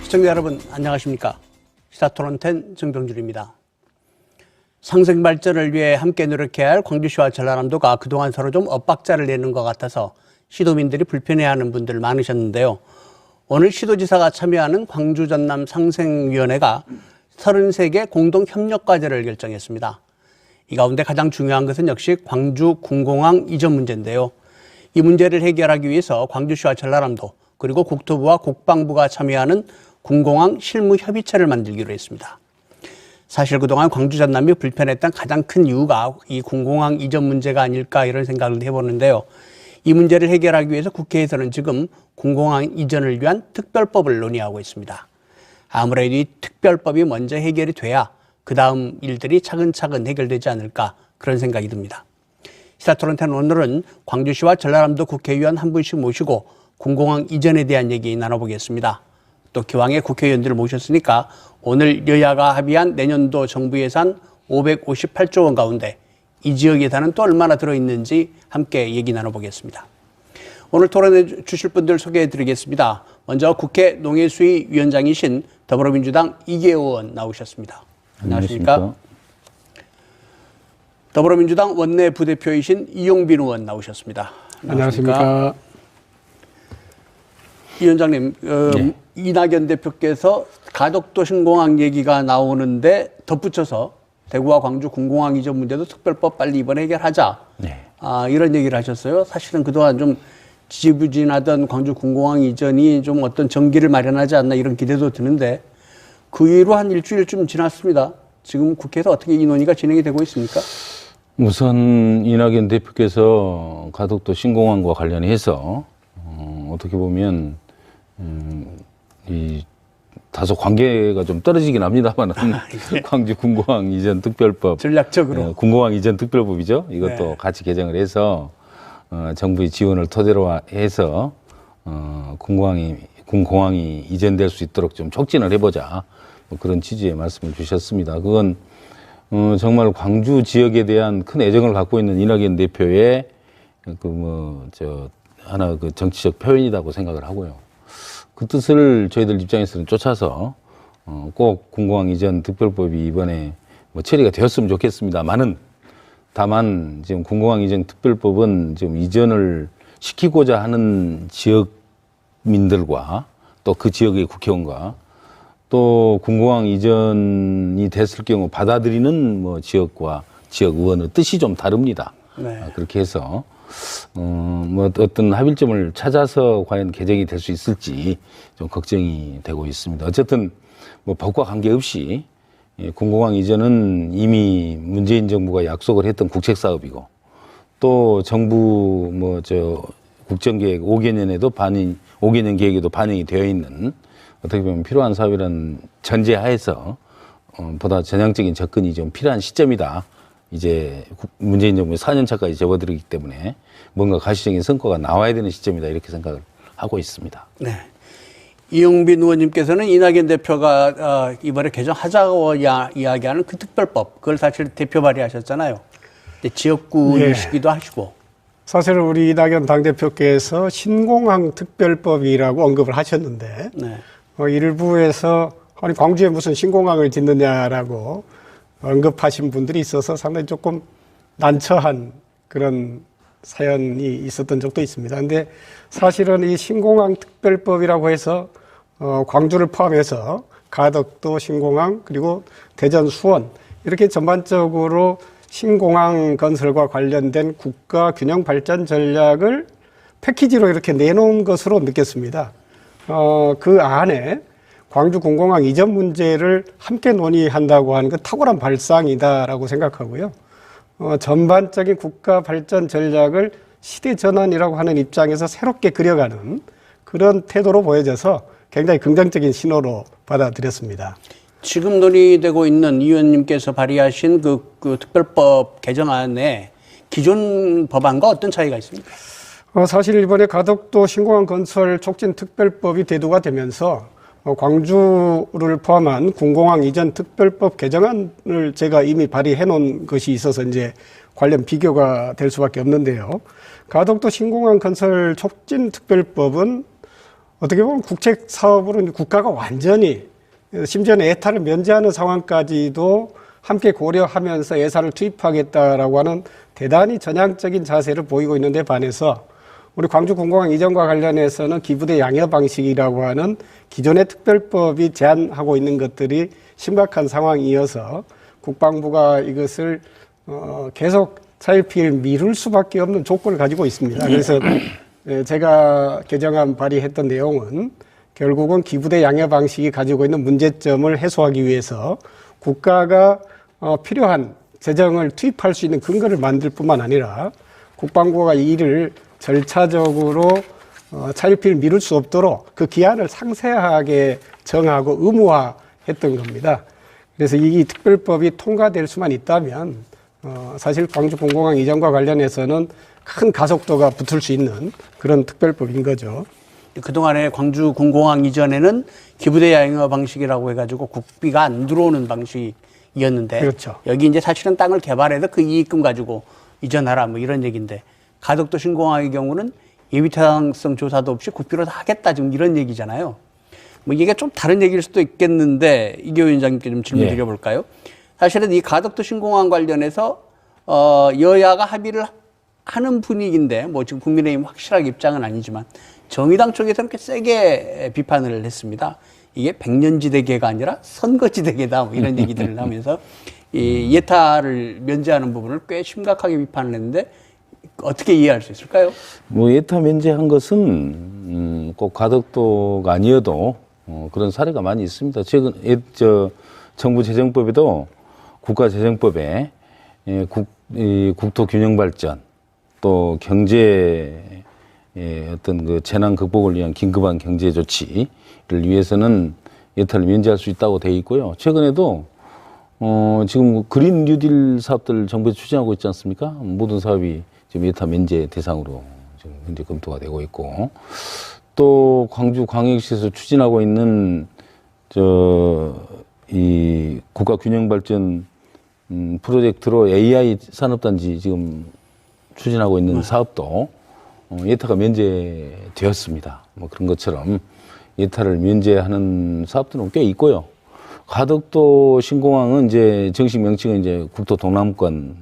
시청자 여러분 안녕하십니까. 시사토론텐 정병준입니다. 상생 발전을 위해 함께 노력해야 할 광주시와 전라남도가 그동안 서로 좀 엇박자를 내는 것 같아서 시도민들이 불편해하는 분들 많으셨는데요. 오늘 시도지사가 참여하는 광주 전남 상생위원회가 33개 공동협력과제를 결정했습니다. 이 가운데 가장 중요한 것은 역시 광주 군공항 이전 문제인데요. 이 문제를 해결하기 위해서 광주시와 전라남도 그리고 국토부와 국방부가 참여하는 군공항 실무협의체를 만들기로 했습니다. 사실 그동안 광주 전남이 불편했던 가장 큰 이유가 이 군공항 이전 문제가 아닐까 이런 생각을 해보는데요. 이 문제를 해결하기 위해서 국회에서는 지금 군공항 이전을 위한 특별법을 논의하고 있습니다. 아무래도 이 특별법이 먼저 해결이 돼야 그 다음 일들이 차근차근 해결되지 않을까 그런 생각이 듭니다. 시사토론텐 오늘은 광주시와 전라남도 국회의원 한 분씩 모시고 군공항 이전에 대한 얘기 나눠보겠습니다. 또 기왕에 국회의원들을 모셨으니까 오늘 여야가 합의한 내년도 정부 예산 558조 원 가운데 이 지역 예산은 또 얼마나 들어있는지 함께 얘기 나눠보겠습니다. 오늘 토론해 주실 분들 소개해 드리겠습니다. 먼저 국회 농해수위 위원장이신 더불어민주당 이계호 의원 나오셨습니다. 안녕하십니까? 더불어민주당 원내 부대표이신 이용빈 의원 나오셨습니다. 안녕하십니까? 이 위원장님, 이낙연 대표께서 가덕도 신공항 얘기가 나오는데 덧붙여서 대구와 광주 군공항 이전 문제도 특별법 빨리 이번에 해결하자. 네. 이런 얘기를 하셨어요. 사실은 그동안 좀 지지부진하던 광주 군공항 이전이 좀 어떤 전기를 마련하지 않나 이런 기대도 드는데 그 이후로 한 일주일쯤 지났습니다. 지금 국회에서 어떻게 이 논의가 진행이 되고 있습니까? 우선 이낙연 대표께서 가덕도 신공항과 관련해서 어떻게 보면 이 다소 관계가 좀 떨어지긴 합니다만 광주 군공항 이전 특별법 전략적으로 군공항 이전 특별법이죠. 이것도 네. 같이 개정을 해서 정부의 지원을 토대로 해서 군공항이 이전될 수 있도록 좀 촉진을 해보자. 뭐 그런 취지의 말씀을 주셨습니다. 그건 정말 광주 지역에 대한 큰 애정을 갖고 있는 이낙연 대표의 하나 그 정치적 표현이라고 생각을 하고요. 그 뜻을 저희들 입장에서는 쫓아서 꼭 군공항 이전 특별법이 이번에 뭐 처리가 되었으면 좋겠습니다만은 다만 지금 군공항 이전 특별법은 지금 이전을 시키고자 하는 지역민들과 또 그 지역의 국회의원과 또 군공항 이전이 됐을 경우 받아들이는 뭐 지역과 지역 의원의 뜻이 좀 다릅니다. 네. 그렇게 해서 뭐 어떤 합의점을 찾아서 과연 개정이 될 수 있을지 좀 걱정이 되고 있습니다. 어쨌든 뭐 법과 관계없이 군공항 이전은 이미 문재인 정부가 약속을 했던 국책 사업이고 또 정부 국정계획 5개년에도 5개년 계획에도 반영이 되어 있는 어떻게 보면 필요한 사업이라는 전제하에서 보다 전향적인 접근이 좀 필요한 시점이다. 이제 문재인 정부의 4년차까지 접어들기 때문에 뭔가 가시적인 성과가 나와야 되는 시점이다. 이렇게 생각을 하고 있습니다. 네. 이용빈 의원님께서는 이낙연 대표가 이번에 개정하자고 이야기하는 그 특별법, 그걸 사실 대표 발의하셨잖아요. 지역구이시기도 하시고. 사실은 우리 이낙연 당대표께서 신공항 특별법이라고 언급을 하셨는데 네. 일부에서 아니 광주에 무슨 신공항을 짓느냐라고 언급하신 분들이 있어서 상당히 조금 난처한 그런 사연이 있었던 적도 있습니다. 근데 사실은 이 신공항 특별법이라고 해서 광주를 포함해서 가덕도 신공항 그리고 대전 수원 이렇게 전반적으로 신공항 건설과 관련된 국가 균형 발전 전략을 패키지로 이렇게 내놓은 것으로 느꼈습니다. 그 안에 광주 군공항 이전 문제를 함께 논의한다고 하는 건 탁월한 발상이다라고 생각하고요. 전반적인 국가 발전 전략을 시대 전환이라고 하는 입장에서 새롭게 그려가는 그런 태도로 보여져서 굉장히 긍정적인 신호로 받아들였습니다. 지금 논의되고 있는 이 의원님께서 발의하신 그 특별법 개정안에 기존 법안과 어떤 차이가 있습니까? 사실 이번에 가덕도 신공항 건설 촉진 특별법이 대두가 되면서 광주를 포함한 군공항 이전 특별법 개정안을 제가 이미 발의해 놓은 것이 있어서 이제 관련 비교가 될 수밖에 없는데요. 가덕도 신공항 건설 촉진 특별법은 어떻게 보면 국책 사업으로 국가가 완전히 심지어는 예타를 면제하는 상황까지도 함께 고려하면서 예산을 투입하겠다라고 하는 대단히 전향적인 자세를 보이고 있는데 반해서 우리 광주공공항 이전과 관련해서는 기부대 양여 방식이라고 하는 기존의 특별법이 제한하고 있는 것들이 심각한 상황이어서 국방부가 이것을 계속 차일피일 미룰 수밖에 없는 조건을 가지고 있습니다. 그래서 제가 개정안 발의했던 내용은 결국은 기부대 양여 방식이 가지고 있는 문제점을 해소하기 위해서 국가가 필요한 재정을 투입할 수 있는 근거를 만들 뿐만 아니라 국방부가 이 일을 절차적으로 차일피일 미룰 수 없도록 그 기한을 상세하게 정하고 의무화했던 겁니다. 그래서 이 특별법이 통과될 수만 있다면 사실 광주공공항 이전과 관련해서는 큰 가속도가 붙을 수 있는 그런 특별법인 거죠. 그동안에 광주공공항 이전에는 기부대 양여 방식이라고 해가지고 국비가 안 들어오는 방식이었는데 그렇죠. 여기 이제 사실은 땅을 개발해서 그 이익금 가지고 이전하라 뭐 이런 얘기인데 가덕도 신공항의 경우는 예비타당성 조사도 없이 국비로 다 하겠다 지금 이런 얘기잖아요. 뭐 이게 좀 다른 얘기일 수도 있겠는데 이교 위원장님께 좀 질문 드려볼까요? 사실은 이 가덕도 신공항 관련해서 여야가 합의를 하는 분위기인데 뭐 지금 국민의힘 확실하게 입장은 아니지만 정의당 쪽에서는 꽤 세게 비판을 했습니다. 이게 백년지대계가 아니라 선거지대계다 뭐 이런 얘기들을 하면서 이 예타를 면제하는 부분을 꽤 심각하게 비판을 했는데 어떻게 이해할 수 있을까요? 뭐 예타 면제한 것은 꼭 가덕도가 아니어도 그런 사례가 많이 있습니다. 최근 정부 재정법에도 국가재정법에 국토균형발전 또 경제 어떤 그 재난 극복을 위한 긴급한 경제 조치를 위해서는 예타를 면제할 수 있다고 되어 있고요. 최근에도 지금 그린 뉴딜 사업들 정부에서 추진하고 있지 않습니까? 모든 사업이 지금 예타 면제 대상으로 지금 현재 검토가 되고 있고, 또 광주광역시에서 추진하고 있는 이 국가균형발전 프로젝트로 AI 산업단지 지금 추진하고 있는 사업도 예타가 면제되었습니다. 뭐 그런 것처럼 예타를 면제하는 사업들은 꽤 있고요. 가덕도 신공항은 이제 정식 명칭은 이제 국토 동남권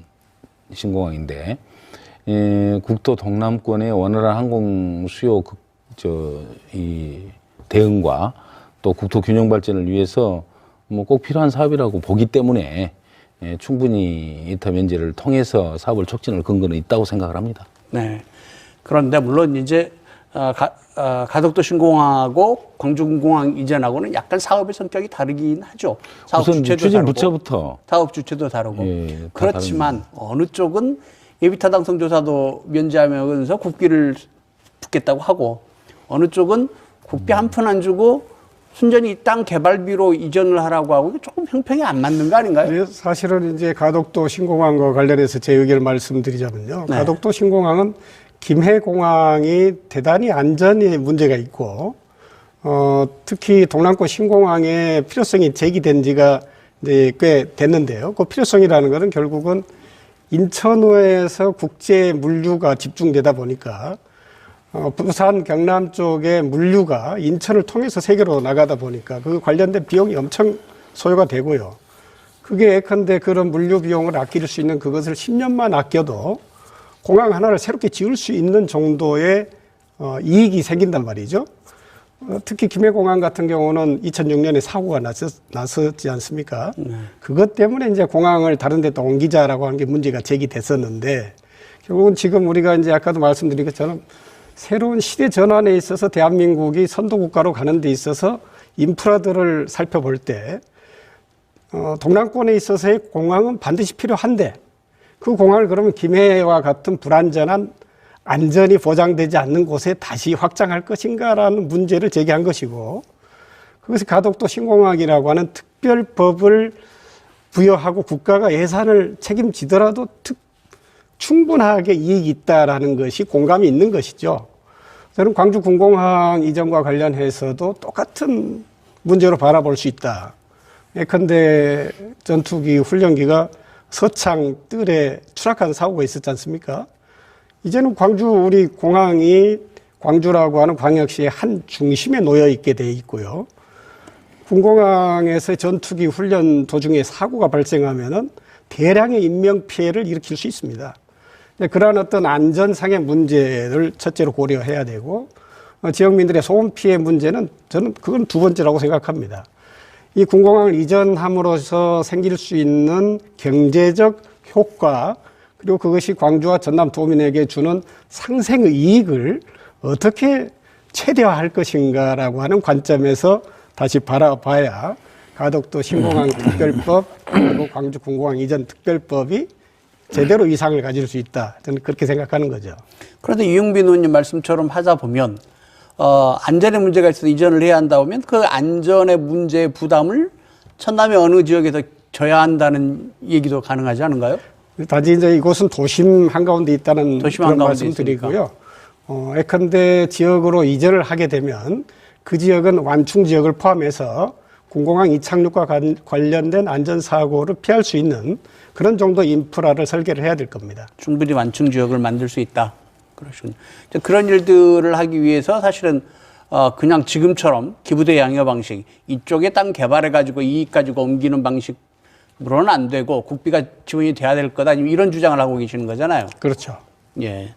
신공항인데, 국토 동남권의 원활한 항공 수요 이 대응과 또 국토 균형 발전을 위해서 뭐 꼭 필요한 사업이라고 보기 때문에 충분히 예타 면제를 통해서 사업을 촉진할 근거는 있다고 생각을 합니다. 네. 그런데 물론 이제 가덕도 신공항하고 광주공항 이전하고는 약간 사업의 성격이 다르긴 하죠. 사업 우선 주체도 추진 다르고, 부처부터 사업 주체도 다르고. 예, 그렇지만 어느 쪽은 예비타당성 조사도 면제하면서 국비를 붓겠다고 하고 어느 쪽은 국비 한 푼 안 주고 순전히 땅 개발비로 이전을 하라고 하고 이게 조금 형평이 안 맞는 거 아닌가요? 네, 사실은 이제 가덕도 신공항과 관련해서 제 의견을 말씀드리자면요. 네. 가덕도 신공항은 김해공항이 대단히 안전에 문제가 있고, 특히 동남권 신공항의 필요성이 제기된 지가 이제 꽤 됐는데요. 그 필요성이라는 것은 결국은 인천에서 국제 물류가 집중되다 보니까 부산 경남 쪽의 물류가 인천을 통해서 세계로 나가다 보니까 그 관련된 비용이 엄청 소요가 되고요. 그게 예컨대 그런 물류 비용을 아낄 수 있는 그것을 10년만 아껴도 공항 하나를 새롭게 지을 수 있는 정도의 이익이 생긴단 말이죠. 특히 김해공항 같은 경우는 2006년에 사고가 났었지 않습니까? 그것 때문에 이제 공항을 다른 데 또 옮기자라고 하는 게 문제가 제기됐었는데, 결국은 지금 우리가 이제 아까도 말씀드린 것처럼 새로운 시대 전환에 있어서 대한민국이 선도국가로 가는 데 있어서 인프라들을 살펴볼 때 동남권에 있어서의 공항은 반드시 필요한데, 그 공항을 그러면 김해와 같은 불안전한 안전이 보장되지 않는 곳에 다시 확장할 것인가라는 문제를 제기한 것이고, 그것이 가덕도 신공항이라고 하는 특별법을 부여하고 국가가 예산을 책임지더라도 충분하게 이익이 있다라는 것이 공감이 있는 것이죠. 저는 광주 군공항 이전과 관련해서도 똑같은 문제로 바라볼 수 있다. 예컨대 전투기 훈련기가 서창 뜰에 추락한 사고가 있었지 않습니까? 이제는 광주 우리 공항이 광주라고 하는 광역시의 한 중심에 놓여 있게 돼 있고요. 군공항에서 전투기 훈련 도중에 사고가 발생하면은 대량의 인명 피해를 일으킬 수 있습니다. 그러한 어떤 안전상의 문제를 첫째로 고려해야 되고, 지역민들의 소음 피해 문제는 저는 그건 두 번째라고 생각합니다. 이 군공항을 이전함으로써 생길 수 있는 경제적 효과, 그리고 그것이 광주와 전남 도민에게 주는 상생의 이익을 어떻게 최대화할 것인가라고 하는 관점에서 다시 바라봐야 가덕도 신공항 특별법 그리고 광주 군공항 이전 특별법이 제대로 위상을 가질 수 있다. 저는 그렇게 생각하는 거죠. 그런데 이용빈 의원님 말씀처럼 하다 보면 안전의 문제가 있어서 이전을 해야 한다 보면 그 안전의 문제의 부담을 전남의 어느 지역에서 져야 한다는 얘기도 가능하지 않은가요? 단지 이제 이곳은 도심 한가운데 있다는 도심 그런 한가운데 말씀드리고요. 예컨대 지역으로 이전을 하게 되면 그 지역은 완충 지역을 포함해서 군공항 이착륙과 관련된 안전사고를 피할 수 있는 그런 정도 인프라를 설계를 해야 될 겁니다. 충분히 완충 지역을 만들 수 있다. 그러시군요. 그런 일들을 하기 위해서 사실은 그냥 지금처럼 기부대 양여 방식, 이쪽에 땅 개발해가지고 이익 가지고 옮기는 방식으로는 안 되고 국비가 지원이 돼야 될 거다. 이런 주장을 하고 계시는 거잖아요. 그렇죠. 예.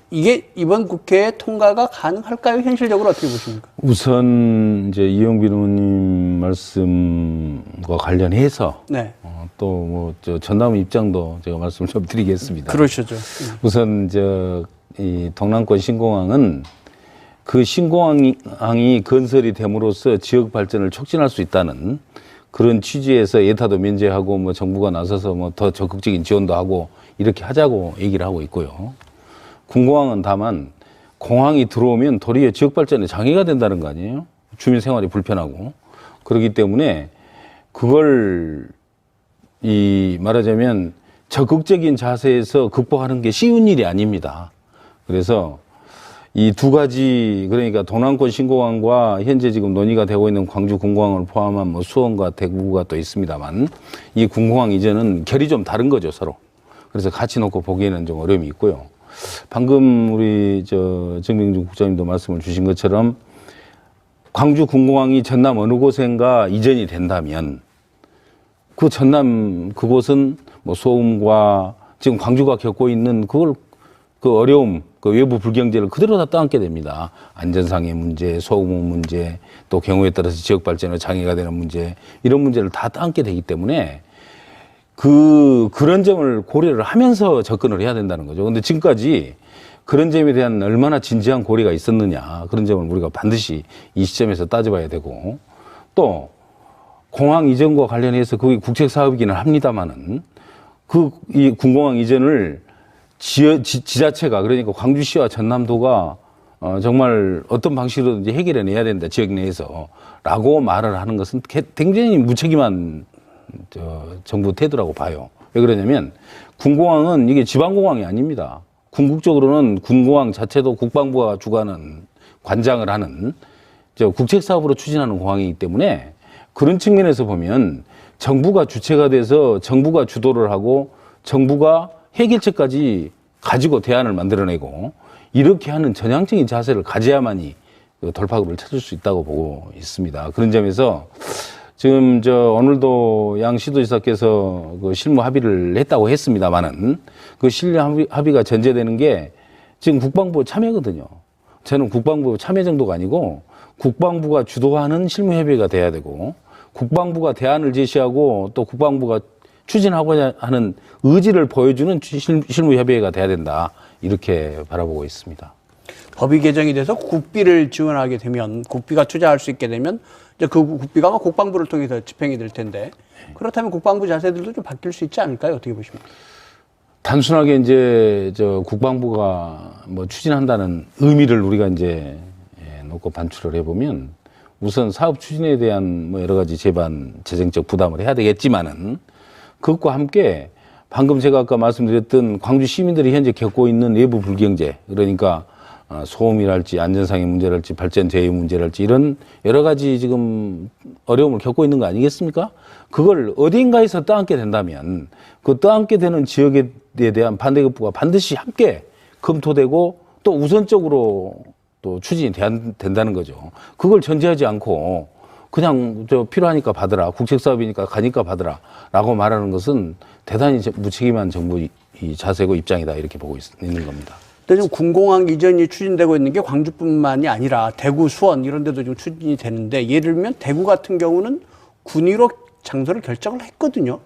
이게 이번 국회에 통과가 가능할까요? 현실적으로 어떻게 보십니까? 우선 이제 이용빈 의원님 말씀과 관련해서 네. 또 뭐 저 전남 입장도 제가 말씀을 좀 드리겠습니다. 그러시죠. 우선 이 동남권 신공항은 그 신공항이 건설이 됨으로써 지역 발전을 촉진할 수 있다는 그런 취지에서 예타도 면제하고 뭐 정부가 나서서 뭐 더 적극적인 지원도 하고 이렇게 하자고 얘기를 하고 있고요. 군공항은 다만 공항이 들어오면 도리어 지역 발전에 장애가 된다는 거 아니에요? 주민 생활이 불편하고. 그렇기 때문에 그걸 말하자면 적극적인 자세에서 극복하는 게 쉬운 일이 아닙니다. 그래서 이 두 가지, 그러니까 동남권 신공항과 현재 지금 논의가 되고 있는 광주 군공항을 포함한 뭐 수원과 대구가 또 있습니다만 이 군공항 이전은 결이 좀 다른 거죠, 서로. 그래서 같이 놓고 보기에는 좀 어려움이 있고요. 방금 우리 정병준 국장님도 말씀을 주신 것처럼 광주 군공항이 전남 어느 곳인가 이전이 된다면 그 전남 그곳은 뭐 소음과 지금 광주가 겪고 있는 그 어려움, 그 외부 불경제를 그대로 다 떠안게 됩니다. 안전상의 문제, 소음 문제, 또 경우에 따라서 지역 발전에 장애가 되는 문제, 이런 문제를 다 떠안게 되기 때문에 그런 점을 고려를 하면서 접근을 해야 된다는 거죠. 근데 지금까지 그런 점에 대한 얼마나 진지한 고려가 있었느냐, 그런 점을 우리가 반드시 이 시점에서 따져봐야 되고, 또 공항 이전과 관련해서 그게 국책 사업이기는 합니다만은 이 군공항 이전을 지자체가, 그러니까 광주시와 전남도가 정말 어떤 방식으로든지 해결해내야 된다, 지역 내에서 라고 말을 하는 것은 굉장히 무책임한 정부 태도라고 봐요. 왜 그러냐면 군공항은 이게 지방공항이 아닙니다. 궁극적으로는 군공항 자체도 국방부가 주관하는, 관장을 하는 국책사업으로 추진하는 공항이기 때문에 그런 측면에서 보면 정부가 주체가 돼서 정부가 주도를 하고 정부가 해결책까지 가지고 대안을 만들어내고 이렇게 하는 전향적인 자세를 가져야만이 돌파구를 찾을 수 있다고 보고 있습니다. 그런 점에서 지금 오늘도 양 시도지사께서 그 실무 합의를 했다고 했습니다만은 그 실무 합의가 전제되는 게 지금 국방부 참여거든요. 저는 국방부 참여 정도가 아니고 국방부가 주도하는 실무 협의가 돼야 되고 국방부가 대안을 제시하고 또 국방부가 추진하고자 하는 의지를 보여주는 실무 협의회가 돼야 된다. 이렇게 바라보고 있습니다. 법이 개정이 돼서 국비를 지원하게 되면, 국비가 투자할 수 있게 되면 이제 그 국비가 국방부를 통해서 집행이 될 텐데, 그렇다면 국방부 자세들도 좀 바뀔 수 있지 않을까요? 어떻게 보십니까? 단순하게 이제 국방부가 뭐 추진한다는 의미를 우리가 이제 놓고 반출을 해보면 우선 사업 추진에 대한 뭐 여러 가지 재정적 부담을 해야 되겠지만은 그것과 함께 방금 제가 아까 말씀드렸던 광주 시민들이 현재 겪고 있는 내부 불경제, 그러니까 소음이랄지 안전상의 문제랄지 발전 제휴 문제랄지 이런 여러 가지 지금 어려움을 겪고 있는 거 아니겠습니까? 그걸 어딘가에서 떠안게 된다면 그 떠안게 되는 지역에 대한 반대급부가 반드시 함께 검토되고 또 우선적으로 또 추진이 된다는 거죠. 그걸 전제하지 않고 그냥 필요하니까 받으라, 국책사업이니까 가니까 받으라라고 말하는 것은 대단히 무책임한 정부의 자세고 입장이다 이렇게 보고 있는 겁니다. 근데 지금 군공항 이전이 추진되고 있는 게 광주뿐만이 아니라 대구, 수원 이런 데도 좀 추진이 되는데 예를 들면 대구 같은 경우는 군의로 장소를 결정을 했거든요.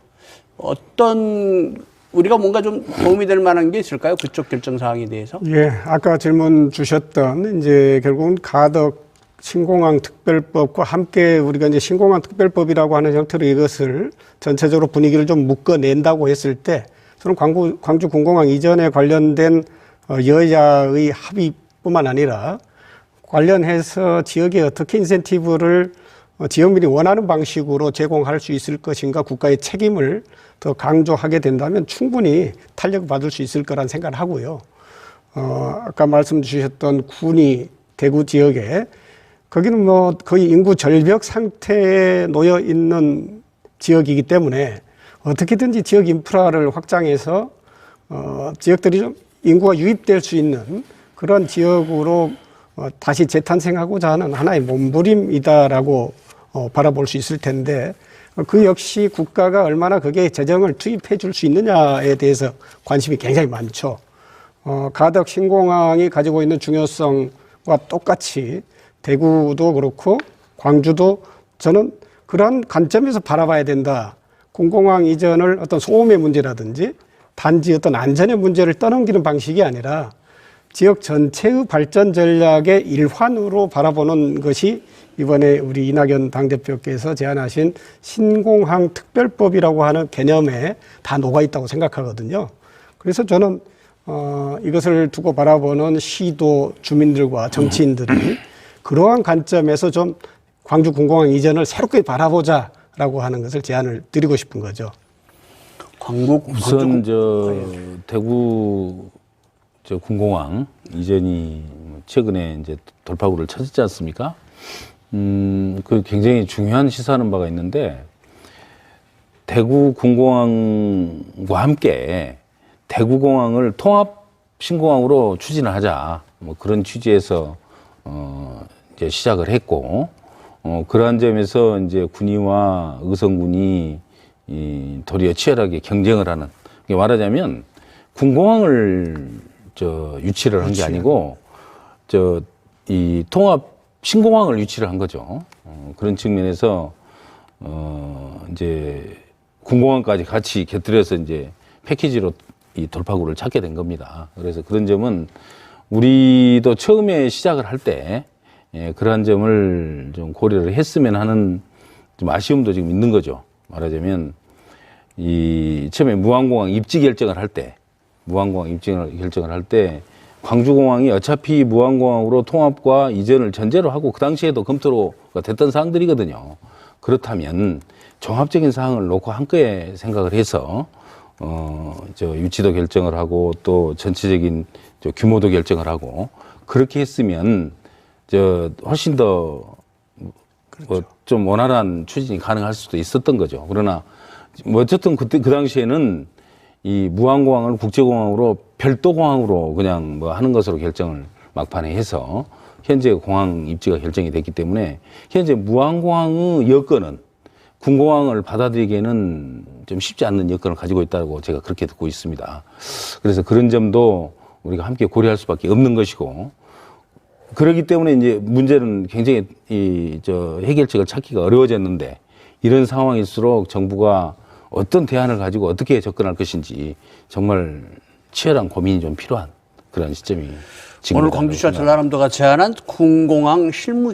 어떤 우리가 뭔가 좀 도움이 될 만한 게 있을까요? 그쪽 결정 사항에 대해서? 예, 아까 질문 주셨던 이제 결국은 가덕 신공항 특별법과 함께 우리가 이제 신공항 특별법이라고 하는 형태로 이것을 전체적으로 분위기를 좀 묶어낸다고 했을 때 저는 광주 군공항 이전에 관련된 여야의 합의뿐만 아니라 관련해서 지역에 어떻게 인센티브를 지역민이 원하는 방식으로 제공할 수 있을 것인가 국가의 책임을 더 강조하게 된다면 충분히 탄력을 받을 수 있을 거란 생각을 하고요. 아까 말씀 주셨던 군이 대구 지역에 거기는 뭐 거의 인구 절벽 상태에 놓여 있는 지역이기 때문에 어떻게든지 지역 인프라를 확장해서 지역들이 좀 인구가 유입될 수 있는 그런 지역으로 다시 재탄생하고자 하는 하나의 몸부림이다라고 바라볼 수 있을 텐데 그 역시 국가가 얼마나 거기에 재정을 투입해 줄 수 있느냐에 대해서 관심이 굉장히 많죠. 가덕 신공항이 가지고 있는 중요성과 똑같이 대구도 그렇고 광주도 저는 그런 관점에서 바라봐야 된다. 공공항 이전을 어떤 소음의 문제라든지 단지 어떤 안전의 문제를 떠넘기는 방식이 아니라 지역 전체의 발전 전략의 일환으로 바라보는 것이 이번에 우리 이낙연 당대표께서 제안하신 신공항 특별법이라고 하는 개념에 다 녹아 있다고 생각하거든요. 그래서 저는 이것을 두고 바라보는 시도 주민들과 정치인들이 그러한 관점에서 좀 광주 군공항 이전을 새롭게 바라보자라고 하는 것을 제안을 드리고 싶은 거죠. 우선 대구 군공항 이전이 최근에 이제 돌파구를 찾았지 않습니까? 그 굉장히 중요한 시사하는 바가 있는데 대구 군공항과 함께 대구공항을 통합 신공항으로 추진을 하자. 뭐 그런 취지에서 이제 시작을 했고 그러한 점에서 이제 군의와 의성군이 도리어 치열하게 경쟁을 하는. 말하자면 군공항을 유치를 한 게 아니고 이 통합 신공항을 유치를 한 거죠. 그런 측면에서 이제 군공항까지 같이 곁들여서 이제 패키지로 이 돌파구를 찾게 된 겁니다. 그래서 그런 점은 우리도 처음에 시작을 할 때 그러한 점을 좀 고려를 했으면 하는 좀 아쉬움도 지금 있는 거죠. 말하자면 이 처음에 무안공항 입지 결정을 할 때 광주공항이 어차피 무안공항으로 통합과 이전을 전제로 하고 그 당시에도 검토가 됐던 사항들이거든요. 그렇다면 종합적인 사항을 놓고 한꺼에 생각을 해서 유치도 결정을 하고 또 전체적인 규모도 결정을 하고 그렇게 했으면 훨씬 더 좀 원활한 추진이 가능할 수도 있었던 거죠. 그러나 뭐 어쨌든 그 당시에는 이 무안공항을 국제공항으로 별도공항으로 그냥 뭐 하는 것으로 결정을 막판에 해서 현재 공항 입지가 결정이 됐기 때문에 현재 무안공항의 여건은 군공항을 받아들이기에는 좀 쉽지 않는 여건을 가지고 있다고 제가 그렇게 듣고 있습니다. 그래서 그런 점도 우리가 함께 고려할 수밖에 없는 것이고 그렇기 때문에 이제 문제는 굉장히 해결책을 찾기가 어려워졌는데 이런 상황일수록 정부가 어떤 대안을 가지고 어떻게 접근할 것인지 정말 치열한 고민이 좀 필요한 그런 시점이 지금 오늘 광주시와 전라남도가 제안한 군공항 실무